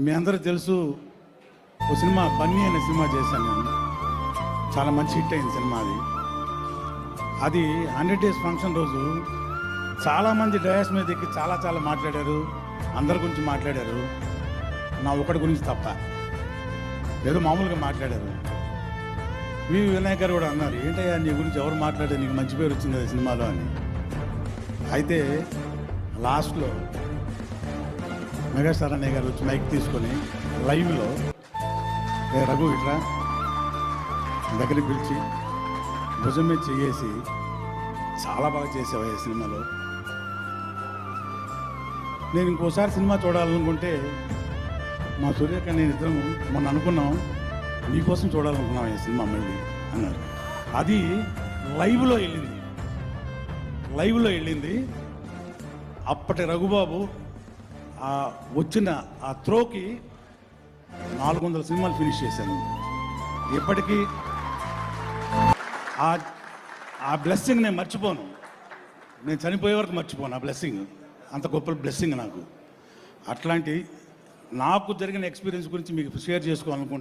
మీ అందరూ తెలుసు, ఒక సినిమా బన్నీ అనే సినిమా చేశాను నేను. చాలా మంచి హిట్ అయింది సినిమా. అది 100 days ఫంక్షన్ రోజు చాలామంది డయాస్ మీద ఎక్కి చాలా చాలా మాట్లాడారు, అందరి గురించి మాట్లాడారు. నా ఒకటి గురించి తప్ప ఏదో మామూలుగా మాట్లాడారు. వినాయక్ గారు కూడా అన్నారు, ఏంటయ్యా నీ గురించి ఎవరు మాట్లాడారు, నీకు మంచి పేరు వచ్చింది కదా సినిమాలో అని. అయితే లాస్ట్లో మెగాస్టార్ అన్నయ్య గారు వచ్చి మైక్ తీసుకొని లైవ్లో రఘు ఇట్లా దగ్గరికి పిలిచి భుజం మీద చేసి చాలా బాగా చేసావు ఈ సినిమాలో. నేను ఇంకోసారి సినిమా చూడాలనుకుంటే మా సూర్యక నేను ఇద్దరం మొన్న అనుకున్నాం, నీకోసం చూడాలనుకున్నాం ఈ సినిమా మళ్ళీ అన్నారు. అది లైవ్లో వెళ్ళింది. అప్పటి రఘుబాబు వచ్చిన ఆ త్రోకి 400 సినిమాలు ఫినిష్ చేశాను. ఇప్పటికీ ఆ బ్లెస్సింగ్ నేను మర్చిపోను. నేను చనిపోయే వరకు మర్చిపోను ఆ బ్లెస్సింగ్. అంత గొప్ప బ్లెస్సింగ్ నాకు. అట్లాంటి నాకు జరిగిన ఎక్స్పీరియన్స్ గురించి మీకు షేర్ చేసుకోవాలనుకుంటున్నాను.